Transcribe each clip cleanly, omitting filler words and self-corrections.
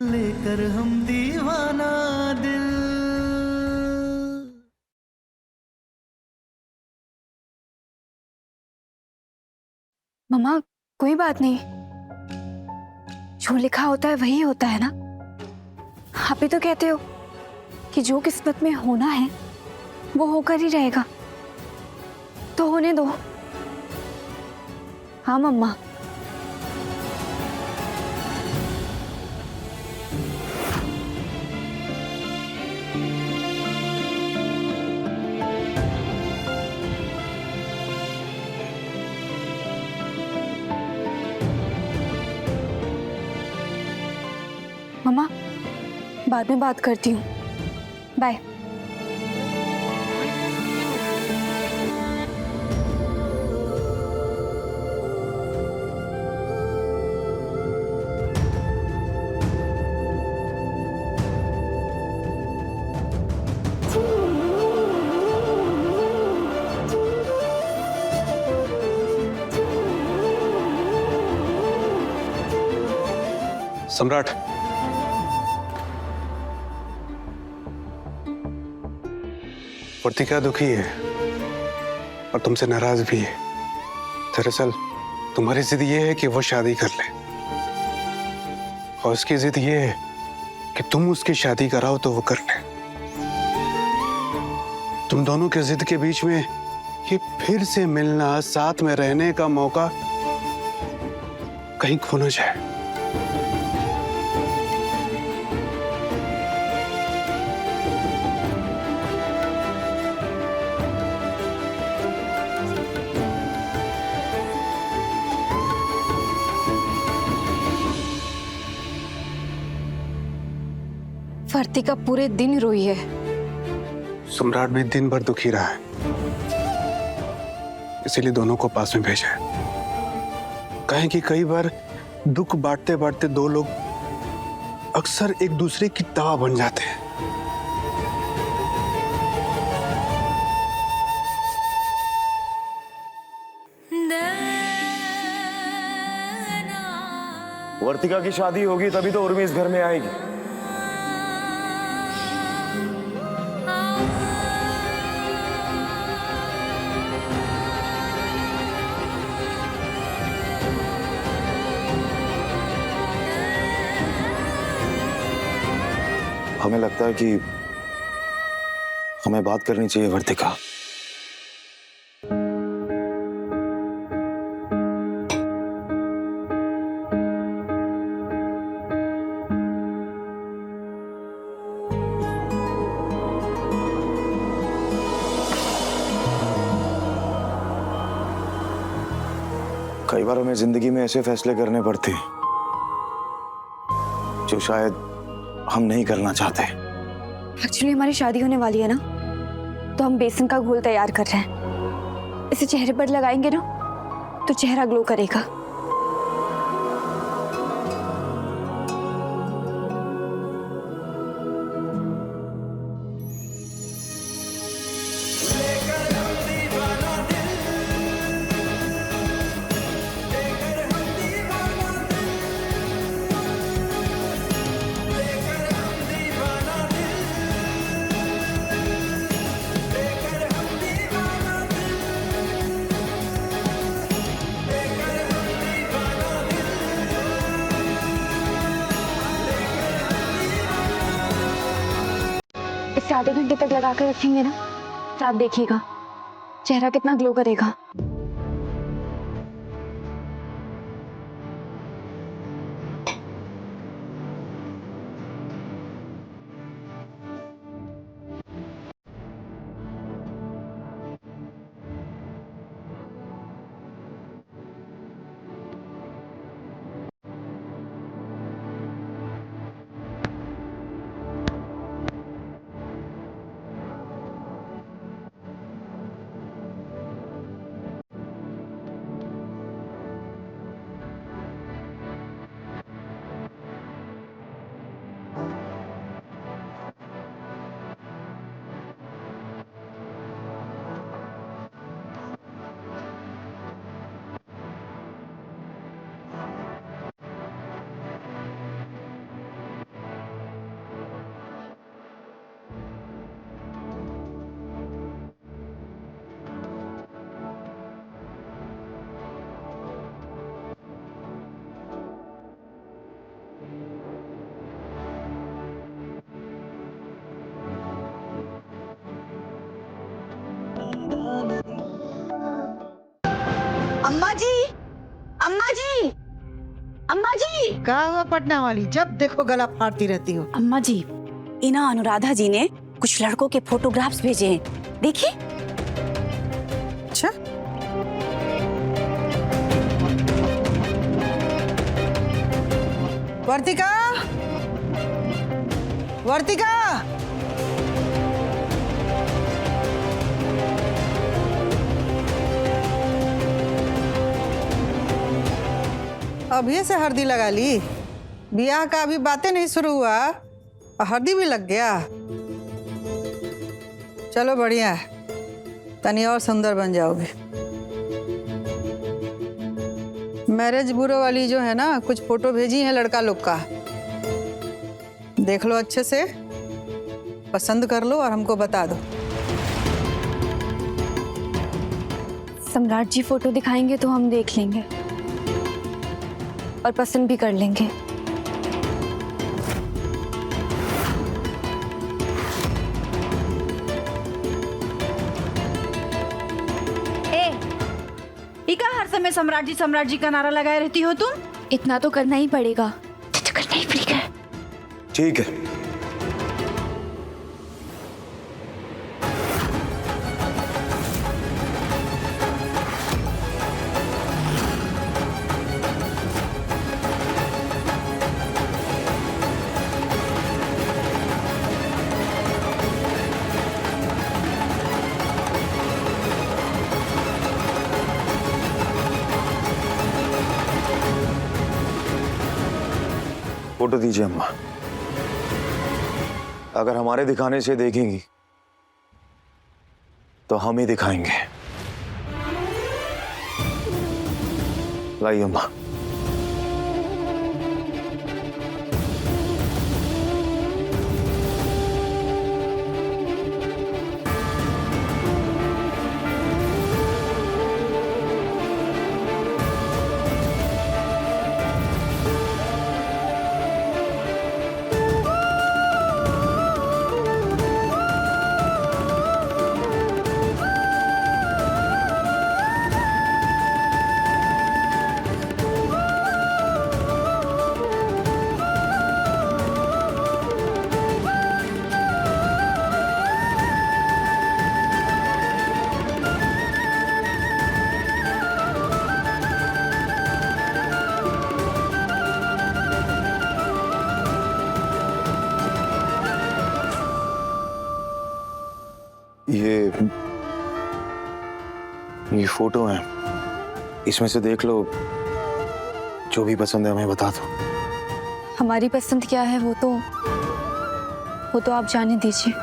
लेकर हम दीवाना दिल। मम्मा, कोई बात नहीं। जो लिखा होता है वही होता है ना। आप ही तो कहते हो कि जो किस्मत में होना है वो होकर ही रहेगा, तो होने दो। हाँ मम्मा। मम्मा, बाद में बात करती हूँ। बाय। सम्राट, वर्तिका दुखी है और तुमसे नाराज भी है। दरअसल तुम्हारी जिद ये है कि वो शादी कर ले, और उसकी जिद ये है कि तुम उसकी शादी कराओ तो वो कर ले। तुम दोनों के जिद के बीच में ये फिर से मिलना, साथ में रहने का मौका कहीं खो न जाए। वर्तिका पूरे दिन रोई है। सम्राट भी दिन भर दुखी रहा है, इसीलिए दोनों को पास में भेजा है। कहें कि कई बार दुख बांटते बांटते दो लोग अक्सर एक दूसरे की दवा बन जाते हैं। वर्तिका की शादी होगी तभी तो उर्मी इस घर में आएगी। हमें लगता है कि हमें बात करनी चाहिए वर्तिका। कई बार हमें जिंदगी में ऐसे फैसले करने पड़ते हैं जो शायद हम नहीं करना चाहते। एक्चुअली हमारी शादी होने वाली है ना, तो हम बेसन का घोल तैयार कर रहे हैं। इसे चेहरे पर लगाएंगे ना तो चेहरा ग्लो करेगा। इसे आधे घंटे तक लगा कर रखेंगे ना, तो आप देखिएगा चेहरा कितना ग्लो करेगा। अम्मा जी, अम्मा जी, अम्मा जी। कहा हुआ पटना वाली, जब देखो गला फाड़ती रहती हो। अम्मा जी, इना अनुराधा जी ने कुछ लड़कों के फोटोग्राफ्स भेजे हैं, देखिए। अच्छा, वर्तिका, वर्तिका, अभी से हल्दी लगा ली? ब्याह का अभी बातें नहीं शुरू हुआ और हल्दी भी लग गया। चलो बढ़िया है, तनी और सुंदर बन जाओगे। मैरिज ब्यूरो वाली जो है ना, कुछ फोटो भेजी है लड़का लोग का, देख लो अच्छे से, पसंद कर लो और हमको बता दो। सम्राट जी फोटो दिखाएंगे तो हम देख लेंगे और पसंद भी कर लेंगे। इका हर समय सम्राट जी का नारा लगाए रहती हो तुम? इतना तो करना ही पड़ेगा। तो करना ही पड़ेगा। ठीक है। फोटो दीजिए अम्मा। अगर हमारे दिखाने से देखेंगी तो हम ही दिखाएंगे। लाइए अम्मा। ये फोटो है, इसमें से देख लो, जो भी पसंद है हमें बता दो। हमारी पसंद क्या है वो तो आप जाने दीजिए।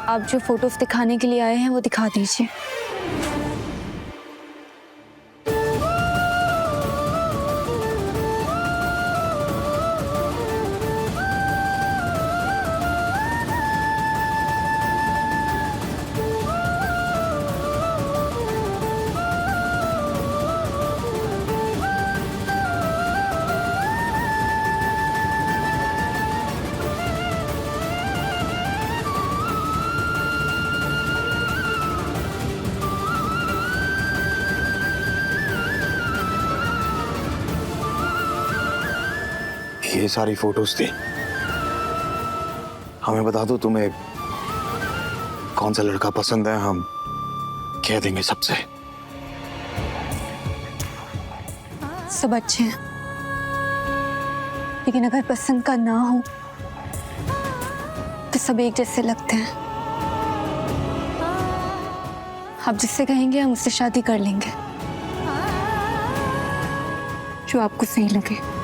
आप जो फोटोज दिखाने के लिए आए हैं वो दिखा दीजिए। ये सारी फोटोज थी, हमें बता दो तुम्हें कौन सा लड़का पसंद है, हम कह देंगे सबसे। सब अच्छे हैं, लेकिन अगर पसंद का ना हो तो सब एक जैसे लगते हैं। आप जिससे कहेंगे हम उससे शादी कर लेंगे, जो आपको सही लगे।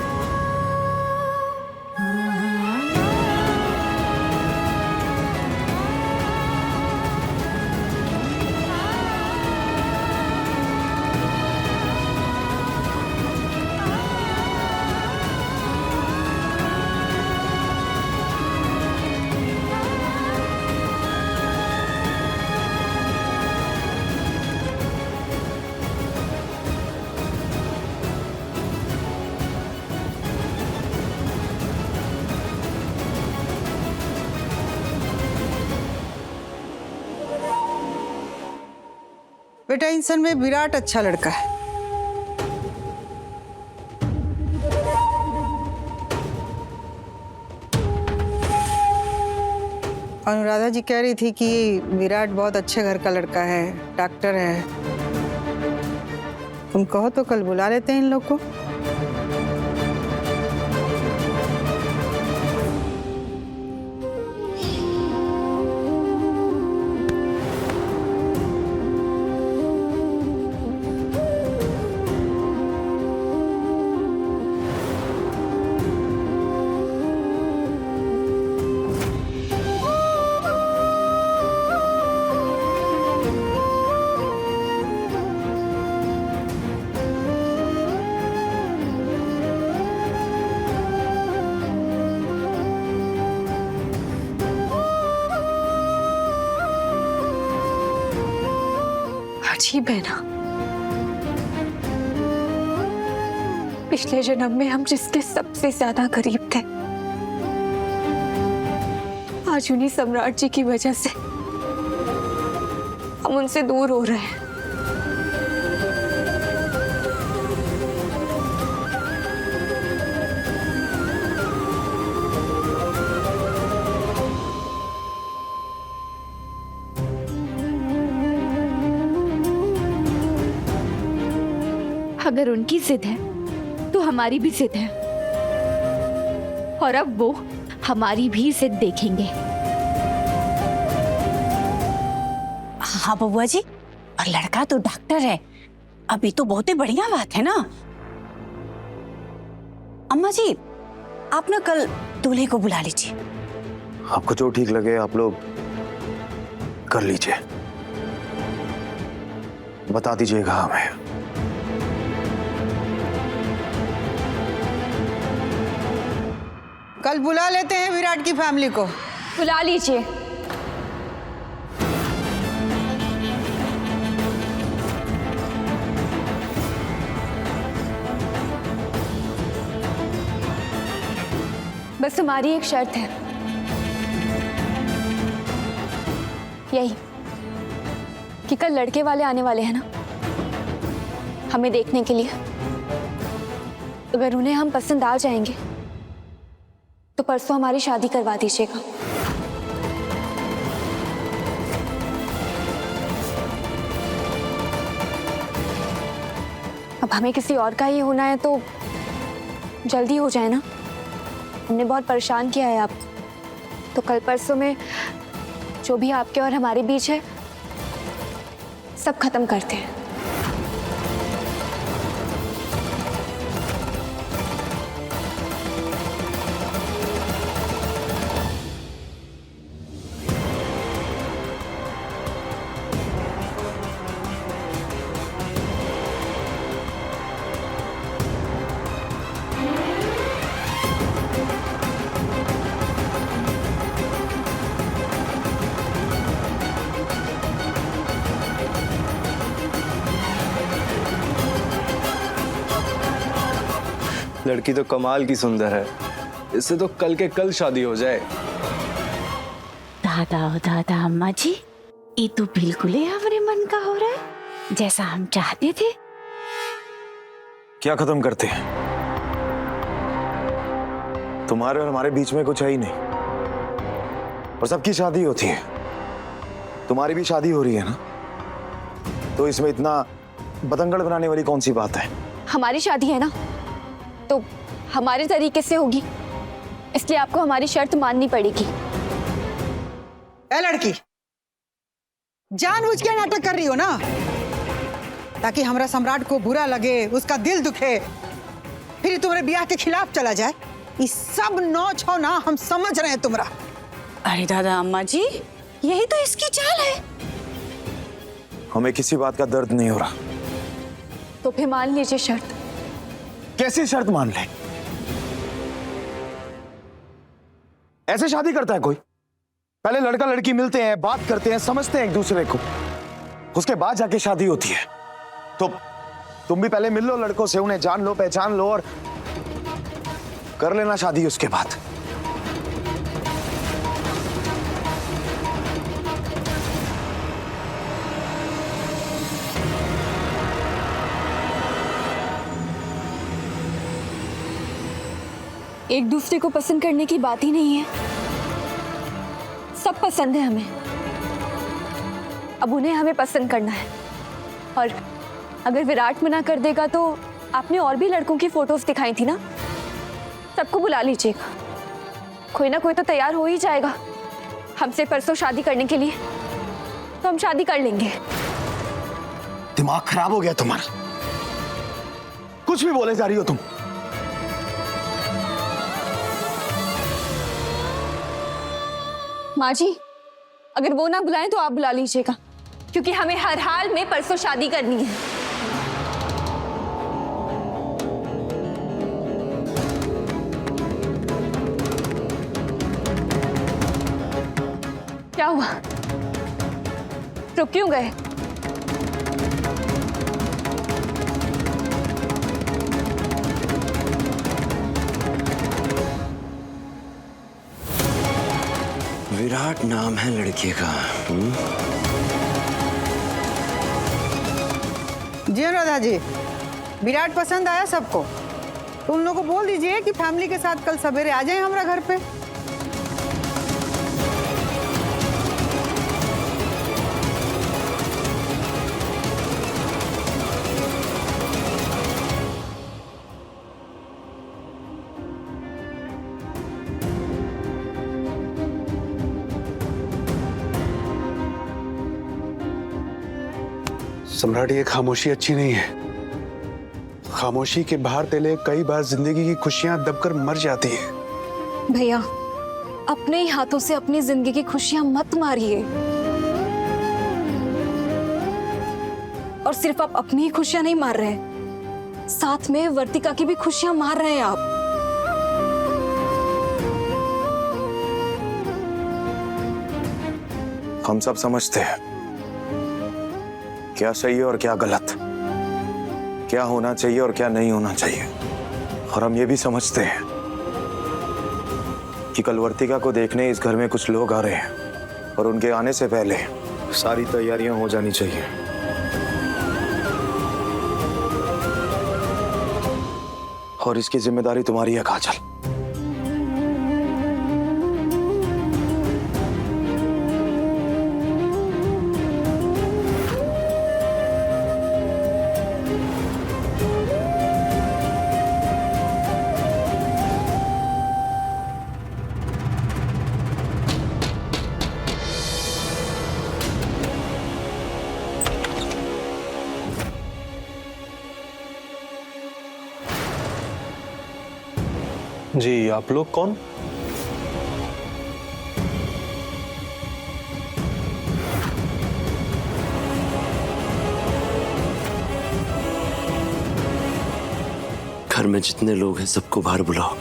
बेटा इन सब में विराट अच्छा लड़का है। अनुराधा जी कह रही थी कि विराट बहुत अच्छे घर का लड़का है, डॉक्टर है। तुम कहो तो कल बुला लेते हैं इन लोग को। अजीब है ना, पिछले जन्म में हम जिसके सबसे ज्यादा करीब थे, आज उन्हीं सम्राट जी की वजह से हम उनसे दूर हो रहे हैं। अगर उनकी जिद है तो हमारी भी जिद है, और अब वो हमारी भी जिद देखेंगे। हाँ बबुआ जी, और लड़का तो डॉक्टर है, अभी तो बहुत ही बढ़िया बात है ना। अम्मा जी, आप ना कल दूल्हे को बुला लीजिए। आपको जो ठीक लगे आप लोग कर लीजिए, बता दीजिएगा हमें। कल बुला लेते हैं विराट की फैमिली को। बुला लीजिए। बस हमारी एक शर्त है, यही कि कल लड़के वाले आने वाले हैं ना हमें देखने के लिए। अगर उन्हें हम पसंद आ जाएंगे तो परसों हमारी शादी करवा दीजिएगा। अब हमें किसी और का ही होना है तो जल्दी हो जाए ना, हमने बहुत परेशान किया है आपको। तो कल परसों में जो भी आपके और हमारे बीच है सब खत्म करते हैं। लड़की तो कमाल की सुंदर है, इससे तो कल के कल शादी हो जाए। दादा ओ दादा अम्मा जी, ये तो बिल्कुल ही हमारे मन का हो रहा है, जैसा हम चाहते थे। क्या खत्म करते हैं? तुम्हारे और हमारे बीच में कुछ है ही नहीं, और सबकी शादी होती है। तुम्हारी भी शादी हो रही है ना, तो इसमें इतना बतंगड़ बनाने वाली कौन सी बात है? हमारी शादी है ना तो हमारे तरीके से होगी, इसलिए आपको हमारी शर्त माननी पड़ेगी। ए लड़की, जानबूझ के नाटक कर रही हो ना, ताकि हमारा सम्राट को बुरा लगे, उसका दिल दुखे, फिर तुम्हारे ब्याह के खिलाफ चला जाए। इस सब नौच हो ना, हम समझ रहे हैं तुम्हारा। अरे दादा अम्मा जी, यही तो इसकी चाल है। हमें किसी बात का दर्द नहीं हो रहा। तो फिर मान लीजिए शर्त। कैसी शर्त मान ले? ऐसे शादी करता है कोई? पहले लड़का लड़की मिलते हैं, बात करते हैं, समझते हैं एक दूसरे को, उसके बाद जाके शादी होती है। तो तुम भी पहले मिल लो लड़कों से, उन्हें जान लो, पहचान लो, और कर लेना शादी उसके बाद। एक दूसरे को पसंद करने की बात ही नहीं है। सब पसंद है हमें, अब उन्हें हमें पसंद करना है। और अगर विराट मना कर देगा तो आपने और भी लड़कों की फोटोज दिखाई थी ना, सबको बुला लीजिएगा। कोई ना कोई तो तैयार हो ही जाएगा हमसे परसों शादी करने के लिए, तो हम शादी कर लेंगे। दिमाग खराब हो गया तुम्हारा, कुछ भी बोले जा रही हो तुम। माँ जी, अगर वो ना बुलाएं तो आप बुला लीजिएगा, क्योंकि हमें हर हाल में परसों शादी करनी है। क्या हुआ, रुक क्यों गए? विराट नाम है लड़के का। जी अनुराधा जी, विराट पसंद आया सबको, तो उन लोगों को बोल दीजिए कि फैमिली के साथ कल सवेरे आ जाएं हमारा घर पे। सम्राट, ये खामोशी अच्छी नहीं है। खामोशी के बाहर तेले कई बार जिंदगी की खुशियां दबकर मर जाती है। भैया, अपने ही हाथों से अपनी जिंदगी की खुशियां मत मारिए। और सिर्फ आप अपनी ही खुशियां नहीं मार रहे, साथ में वर्तिका की भी खुशियां मार रहे हैं आप। हम सब समझते हैं क्या सही है और क्या गलत, क्या होना चाहिए और क्या नहीं होना चाहिए। और हम ये भी समझते हैं कि कल वर्तिका को देखने इस घर में कुछ लोग आ रहे हैं और उनके आने से पहले सारी तैयारियां हो जानी चाहिए। और इसकी जिम्मेदारी तुम्हारी है काजल। जी, आप लोग कौन? घर में जितने लोग हैं सबको बाहर बुलाओ।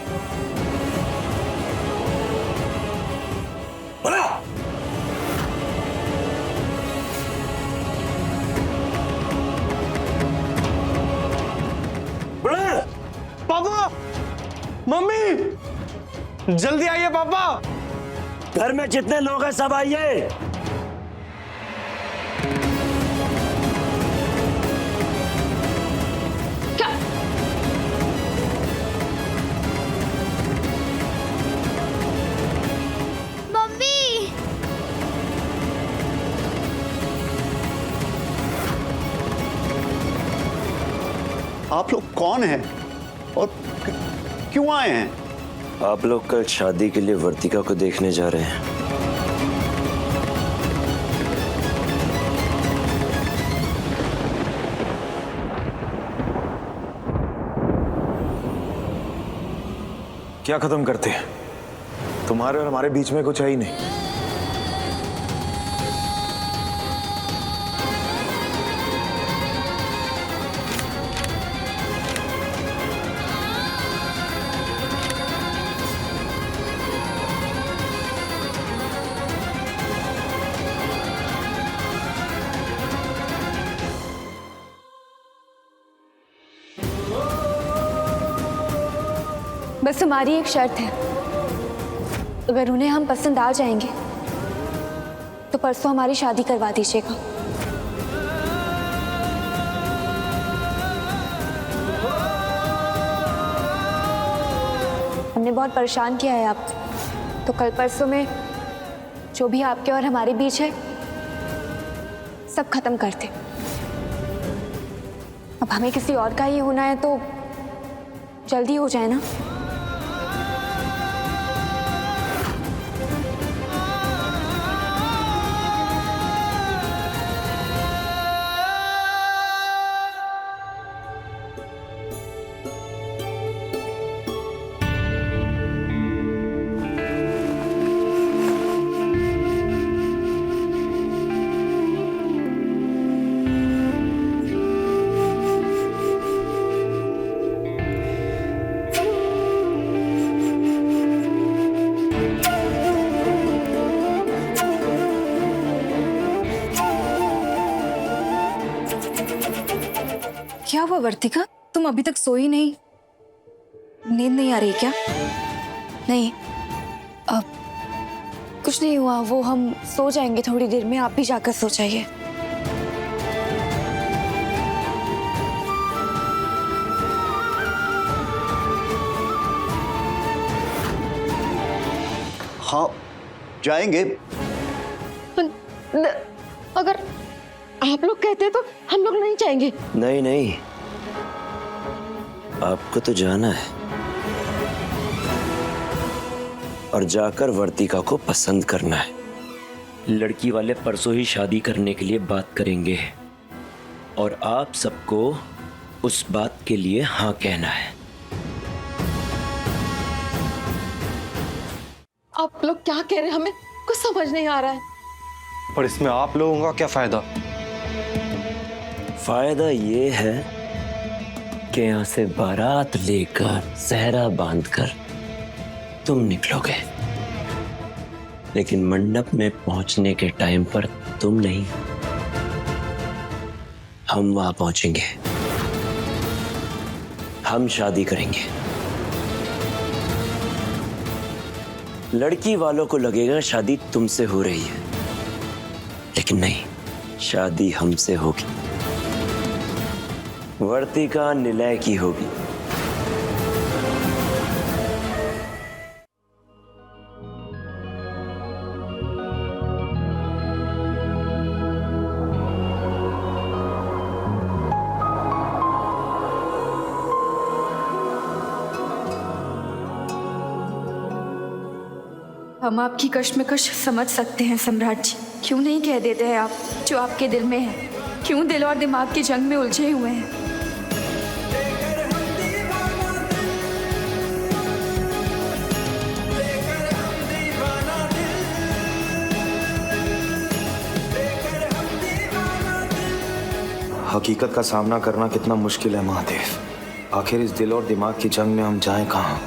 पापा, मम्मी, जल्दी आइए पापा। घर में जितने लोग हैं सब आइए। आप लोग कौन हैं और क्यों आए हैं? आप लोग कल शादी के लिए वर्तिका को देखने जा रहे हैं। क्या खत्म करते हैं? तुम्हारे और हमारे बीच में कुछ है ही नहीं। बस हमारी एक शर्त है, अगर उन्हें हम पसंद आ जाएंगे तो परसों हमारी शादी करवा दीजिएगा। हमने बहुत परेशान किया है आपको, तो कल परसों में जो भी आपके और हमारे बीच है सब खत्म करते। अब हमें किसी और का ही होना है तो जल्दी हो जाए ना। क्या हुआ वर्तिका, तुम अभी तक सोई नहीं? नींद नहीं आ रही क्या? नहीं, अब कुछ नहीं हुआ, वो हम सो जाएंगे थोड़ी देर में, आप भी जाकर सो जाइए। हाँ जाएंगे। अगर आप लोग कहते हैं तो हम लोग नहीं जाएंगे। नहीं नहीं, आपको तो जाना है और जाकर वर्तिका को पसंद करना है। लड़की वाले परसों ही शादी करने के लिए बात करेंगे और आप सबको उस बात के लिए हाँ कहना है। आप लोग क्या कह रहे हैं, हमें कुछ समझ नहीं आ रहा है। पर इसमें आप लोगों का क्या फायदा? फायदा ये है कि यहाँ से बारात लेकर सहरा बांधकर तुम निकलोगे, लेकिन मंडप में पहुंचने के टाइम पर तुम नहीं, हम वहां पहुंचेंगे, हम शादी करेंगे। लड़की वालों को लगेगा शादी तुमसे हो रही है, लेकिन नहीं, शादी हमसे होगी। वर्तिका निलय की होगी। हम आपकी कश्मकश समझ सकते हैं सम्राट जी, क्यों नहीं कह देते हैं आप जो आपके दिल में है? क्यों दिल और दिमाग की जंग में उलझे हुए हैं? हकीकत का सामना करना कितना मुश्किल है महादेव। आखिर इस दिल और दिमाग की जंग में हम जाएं कहाँ?